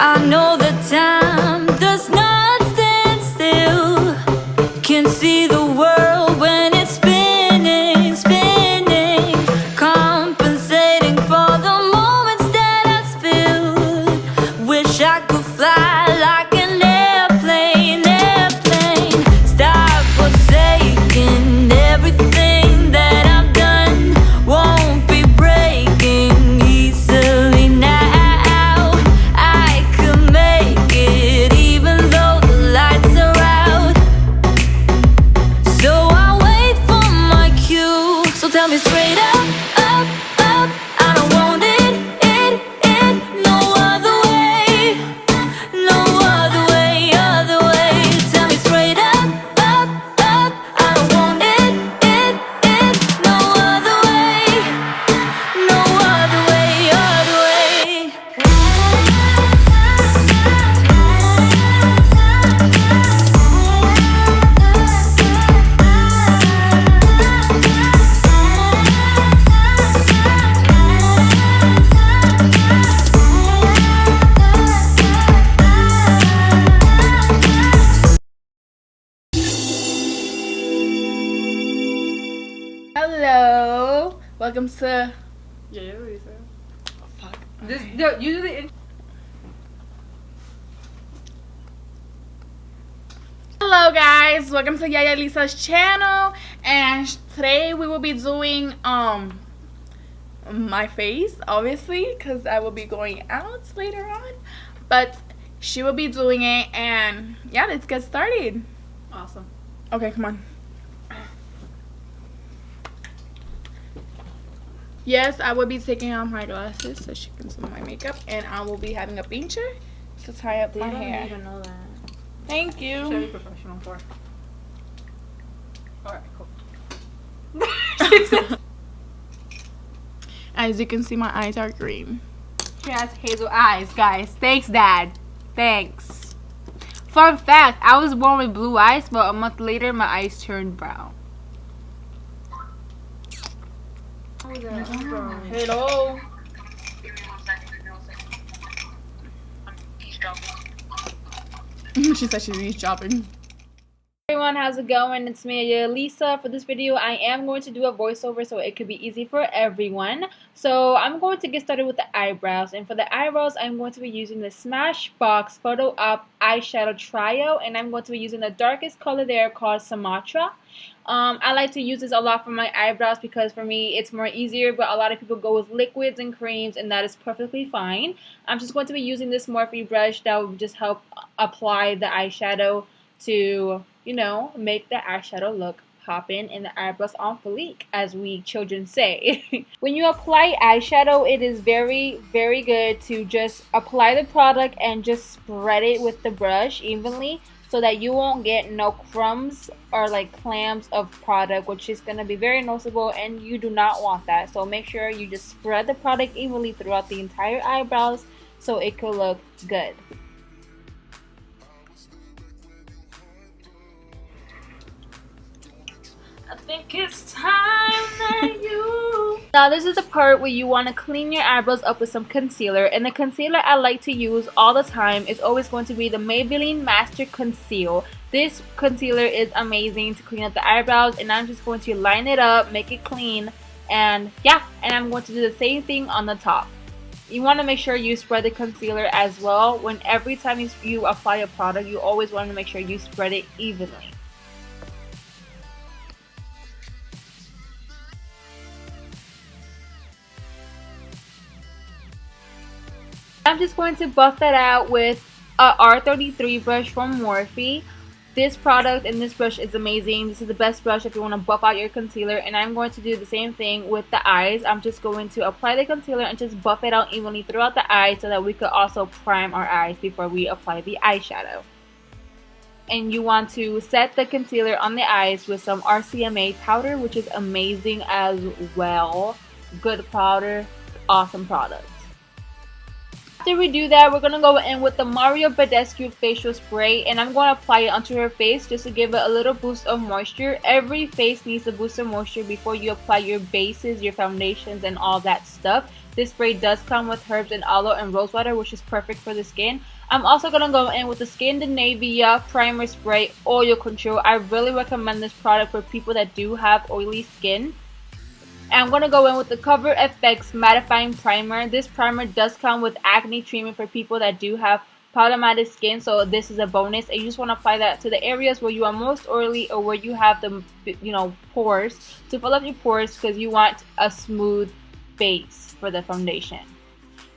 I know the time does not stand still. Can see the world when it's spinning, spinning. Compensating for the moments that I spill. Wish I could fly like an airplane, airplane. Stop forsaking everything that I've done. Won't be breaking easily now. I could make it even though the lights are out. So I wait for my cue. So tell me straight up, up, up. I don't want it, no other way, no other way, other way. Tell me straight up, up, up. I don't want it, no other way, no other way, other way. Hello, welcome to YARELIS'S. oh, fuck. This Okay. usually. Hello guys, welcome to YARELIS'S channel, and today we will be doing my face, obviously, because I will be going out later on, but she will be doing it, and yeah, let's get started. Awesome. Okay, come on. Yes, I will be taking off my glasses so she can see my makeup, and I will be having a pincher to tie up my hair. even know that. Thank Should be you. professional for. Alright, cool. As you can see, my eyes are green. She has hazel eyes, guys. Thanks, Dad. Thanks. Fun fact, I was born with blue eyes, but a month later, my eyes turned brown. Hello. She said she's eavesdropping. Everyone, how's it going? It's me, Lisa. For this video, I am going to do a voiceover so it could be easy for everyone. So I'm going to get started with the eyebrows. And for the eyebrows, I'm going to be using the SMASHBOX Photo Up Eyeshadow Trio. And I'm going to be using the darkest color there called Sumatra. I like to use this a lot for my eyebrows because for me it's more easier, but a lot of people go with liquids and creams, and that is perfectly fine. I'm just going to be using this Morphe brush that will just help apply the eyeshadow to, you know, make the eyeshadow look poppin' and the eyebrows on fleek, as we children say. When you apply eyeshadow, it is very, very good to just apply the product and just spread it with the brush evenly, so that you won't get no crumbs or like clams of product, which is going to be very noticeable, and you do not want that. So make sure you just spread the product evenly throughout the entire eyebrows so it could look good. I think it's time that you. Now this is the part where you want to clean your eyebrows up with some concealer, and the concealer I like to use all the time is always going to be the Maybelline Master Conceal. This concealer is amazing to clean up the eyebrows, and I'm just going to line it up, make it clean, and yeah, and I'm going to do the same thing on the top. You want to make sure you spread the concealer as well. When every time you apply a product, you always want to make sure you spread it evenly. I'm just going to buff that out with a R33 brush from Morphe. This product and this brush is amazing. This is the best brush if you want to buff out your concealer, and I'm going to do the same thing with the eyes. I'm just going to apply the concealer and just buff it out evenly throughout the eyes so that we could also prime our eyes before we apply the eyeshadow. And you want to set the concealer on the eyes with some RMCA powder, which is amazing as well. Good powder, awesome product. After we do that, we're going to go in with the BADESCU facial spray, and I'm going to apply it onto her face just to give it a little boost of moisture. Every face needs a boost of moisture before you apply your bases, your foundations, and all that stuff. This spray does come with herbs and aloe and rosewater, which is perfect for the skin. I'm also going to go in with the Skindinavia Primer Spray Oil Control. I really recommend this product for people that do have oily skin. And I'm going to go in with the Cover FX Mattifying Primer. This primer does come with acne treatment for people that do have problematic skin, so this is a bonus. And you just want to apply that to the areas where you are most oily or where you have the pores, to fill up your pores, because you want a smooth base for the foundation.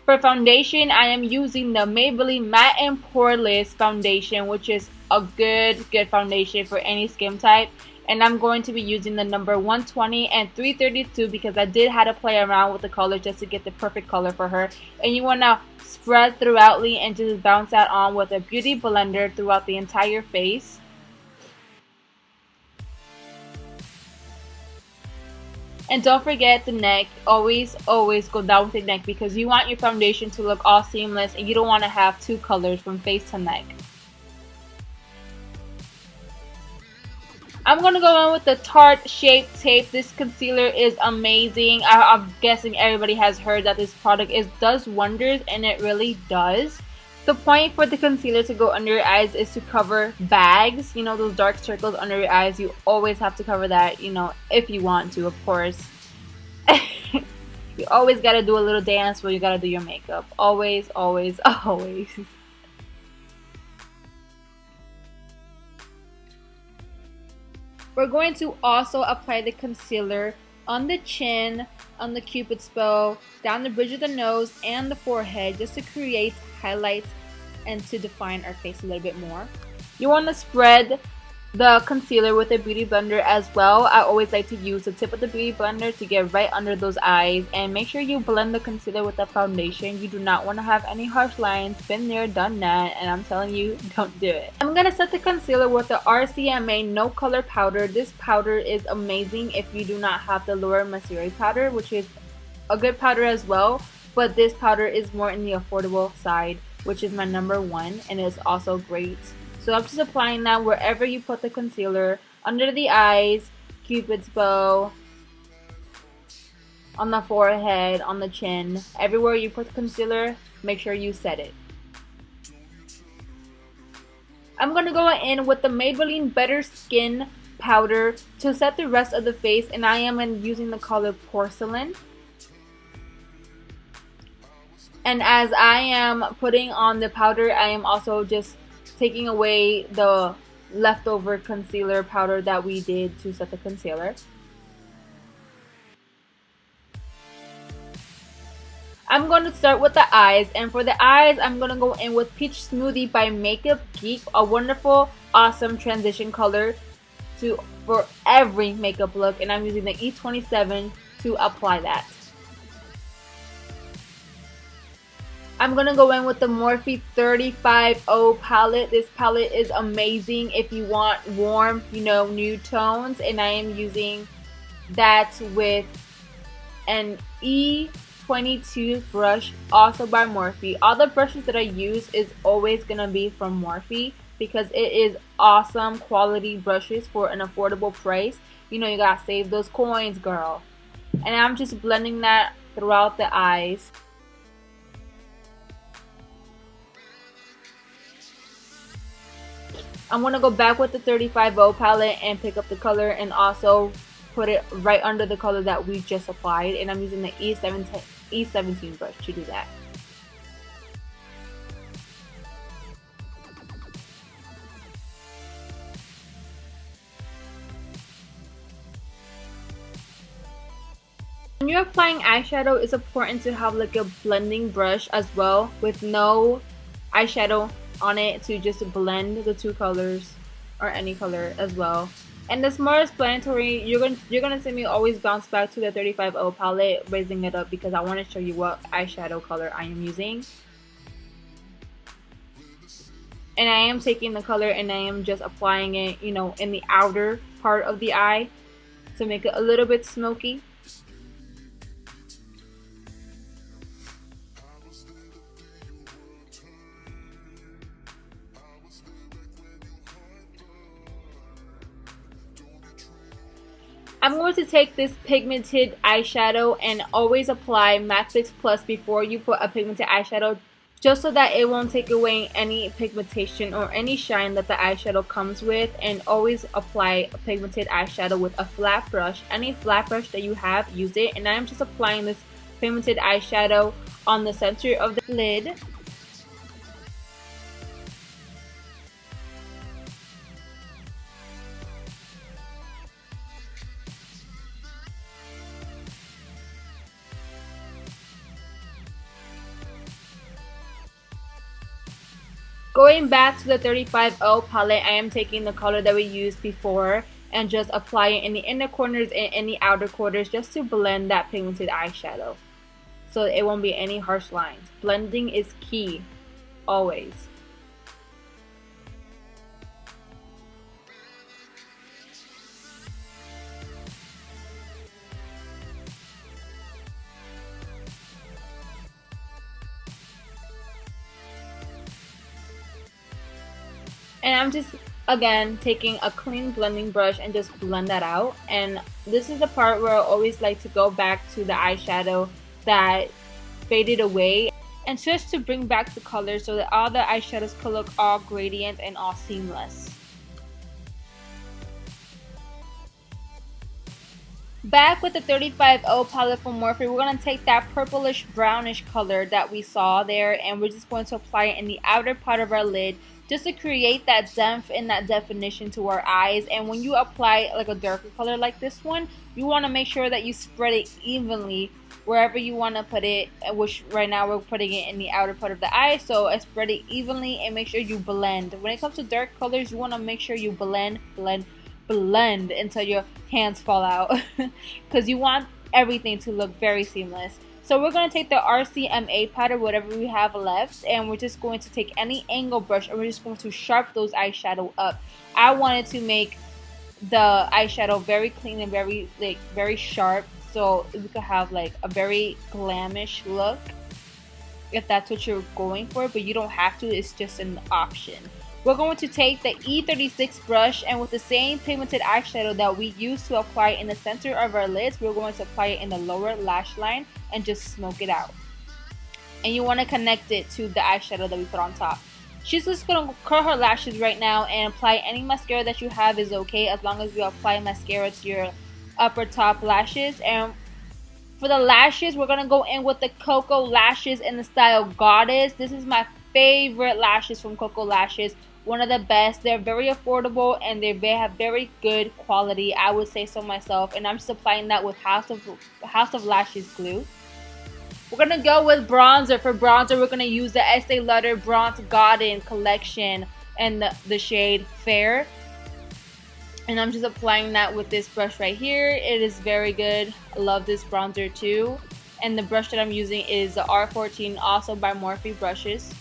For foundation, I am using the Maybelline Matte and Poreless foundation, which is a good foundation for any skin type. And I'm going to be using the number 120 and 332 because I did have to play around with the color just to get the perfect color for her. And you want to spread throughoutly and just bounce that on with a beauty blender throughout the entire face. And don't forget the neck. Always go down with the neck because you want your foundation to look all seamless and you don't want to have two colors from face to neck. I'm going to go in with the Tarte Shape Tape. This concealer is amazing. I'm guessing everybody has heard that this product does wonders, and it really does. The point for the concealer to go under your eyes is to cover bags. You know, those dark circles under your eyes. You always have to cover that, if you want to, of course. You always got to do a little dance where you got to do your makeup. Always. We're going to also apply the concealer on the chin, on the cupid's bow, down the bridge of the nose, and the forehead, just to create highlights and to define our face a little bit more. You want to spread the concealer with a beauty blender as well. I always like to use the tip of the beauty blender to get right under those eyes, and make sure you blend the concealer with the foundation. You do not want to have any harsh lines. Been there, done that, and I'm telling you, don't do it. I'm going to set the concealer with the RMCA No Color Powder. This powder is amazing if you do not have the Laura Mercier powder, which is a good powder as well, but this powder is more in the affordable side, which is my number one, and it's also great. So I'm just applying that wherever you put the concealer, under the eyes, cupid's bow, on the forehead, on the chin, everywhere you put the concealer, make sure you set it. I'm going to go in with the Maybelline Better Skin powder to set the rest of the face, and I am using the color Porcelain. And as I am putting on the powder, I am also just taking away the leftover concealer powder that we did to set the concealer. I'm going to start with the eyes, and for the eyes I'm going to go in with Peach Smoothie by Makeup Geek, a wonderful, awesome transition color for every makeup look, and I'm using the E27 to apply that. I'm going to go in with the Morphe 350 palette. This palette is amazing if you want warm, nude tones. And I am using that with an E22 brush, also by Morphe. All the brushes that I use is always going to be from Morphe because it is awesome quality brushes for an affordable price. You got to save those coins, girl. And I'm just blending that throughout the eyes. I'm going to go back with the 350 palette and pick up the color and put it right under the color that we just applied. And I'm using the E17 brush to do that. When you're applying eyeshadow, it's important to have like a blending brush as well with no eyeshadow on it to just blend the two colors or any color as well. And the more explanatory, you're gonna see me always bounce back to the 350 palette, raising it up because I want to show you what eyeshadow color I am using. And I am taking the color and I am just applying it, in the outer part of the eye to make it a little bit smoky. I'm going to take this pigmented eyeshadow and always apply MAC Fix Plus before you put a pigmented eyeshadow, just so that it won't take away any pigmentation or any shine that the eyeshadow comes with. And always apply a pigmented eyeshadow with a flat brush. Any flat brush that you have, use it. And I'm just applying this pigmented eyeshadow on the center of the lid. Going back to the 35O palette, I am taking the color that we used before and just apply it in the inner corners and in the outer corners just to blend that pigmented eyeshadow, so it won't be any harsh lines. Blending is key, always. And I'm just, again, taking a clean blending brush and just blend that out. And this is the part where I always like to go back to the eyeshadow that faded away and just to bring back the color so that all the eyeshadows could look all gradient and all seamless. Back with the 35O palette from Morphe, we're going to take that purplish brownish color that we saw there, and we're just going to apply it in the outer part of our lid just to create that depth and that definition to our eyes. And when you apply like a darker color like this one, you want to make sure that you spread it evenly wherever you want to put it, which right now we're putting it in the outer part of the eye. So I spread it evenly and make sure you blend. When it comes to dark colors, you want to make sure you blend until your hands fall out because you want everything to look very seamless. So we're going to take the RMCA pad or whatever we have left, and we're just going to take any angle brush and we're just going to sharpen those eyeshadow up. I wanted to make the eyeshadow very clean and very sharp, so we could have like a very glamish look if that's what you're going for, but you don't have to. It's just an option. We're going to take the E36 brush, and with the same pigmented eyeshadow that we used to apply in the center of our lids, we're going to apply it in the lower lash line and just smoke it out. And you want to connect it to the eyeshadow that we put on top. She's just going to curl her lashes right now and apply any mascara that you have is okay, as long as you apply mascara to your upper top lashes. And for the lashes, we're going to go in with the KOKO lashes in the style Goddess. This is my favorite lashes from KOKO Lashes. One of the best. They're very affordable and they have very good quality, I would say so myself. And I'm just applying that with House of Lashes glue. We're going to go with bronzer. For bronzer, we're going to use the Estee Lauder Bronze Garden collection and the shade Fair. And I'm just applying that with this brush right here. It is very good. I love this bronzer too. And the brush that I'm using is the R14, also by Morphe brushes.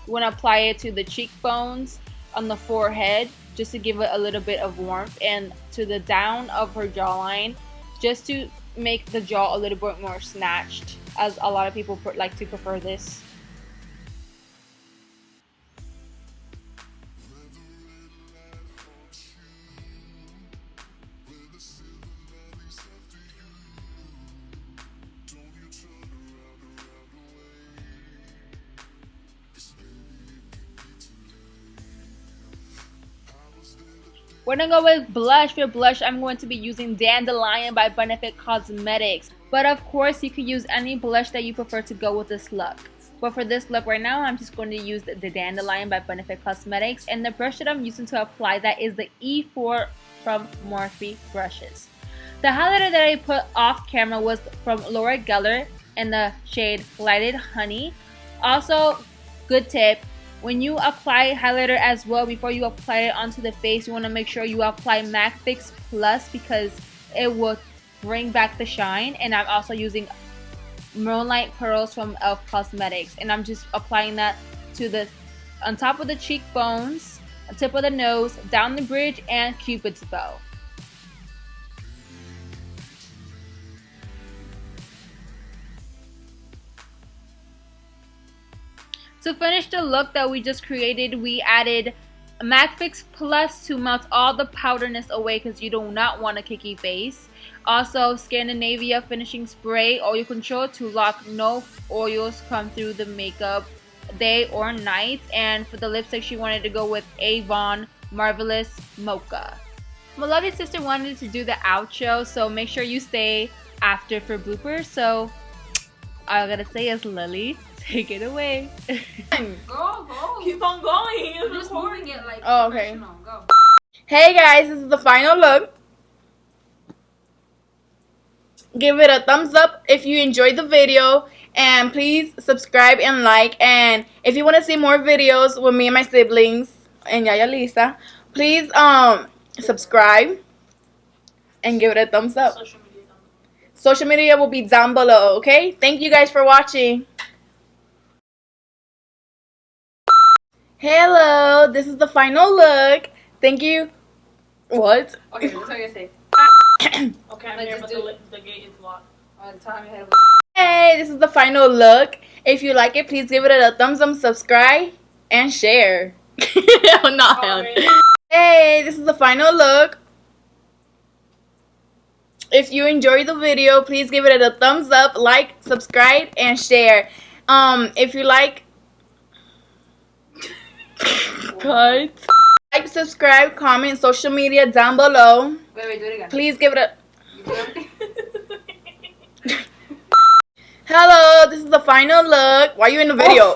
You want to apply it to the cheekbones, on the forehead, just to give it a little bit of warmth, and to the down of her jawline, just to make the jaw a little bit more snatched, as a lot of people like to prefer this. We're going to go with blush. For blush, I'm going to be using Dandelion by Benefit Cosmetics. But of course, you could use any blush that you prefer to go with this look. But for this look right now, I'm just going to use the Dandelion by Benefit Cosmetics. And the brush that I'm using to apply that is the E4 from Morphe brushes. The highlighter that I put off camera was from Laura Geller in the shade Lighted Honey. Also, good tip. When you apply highlighter as well, before you apply it onto the face, you want to make sure you apply MAC Fix Plus because it will bring back the shine. And I'm also using Moonlight Pearls from e.l.f. Cosmetics. And I'm just applying that to on top of the cheekbones, the tip of the nose, down the bridge, and Cupid's bow. To finish the look that we just created, we added MAC Fix Plus to melt all the powderness away because you do not want a cakey face. Also, Scandinavia Finishing Spray Oil Control to lock no oils come through the makeup day or night. And for the lipstick, she wanted to go with Avon Marvelous Mocha. My lovely sister wanted to do the outro, so make sure you stay after for bloopers. So all I gotta say is, Lily, take it away. Go. Keep on going. I'm just moving it like Oh, okay. professional. Go. Hey guys, this is the final look. Give it a thumbs up if you enjoyed the video, and please subscribe and like. And if you want to see more videos with me and my siblings and Yaya Lisa, please subscribe and give it a thumbs up. Social media will be down below, okay? Thank you guys for watching. Hello, this is the final look. Thank you. What? Okay, that's what you're saying. Okay, I'm here, but the gate is locked. Hey, this is the final look. If you like it, please give it a thumbs up, subscribe, and share. Hey, this is the final look. If you enjoyed the video, please give it a thumbs up, like, subscribe, and share. If you like, cut. Like, subscribe, comment, social media down below. Wait, do it again. Please give it a. Hello, this is the final look. Why are you in the video?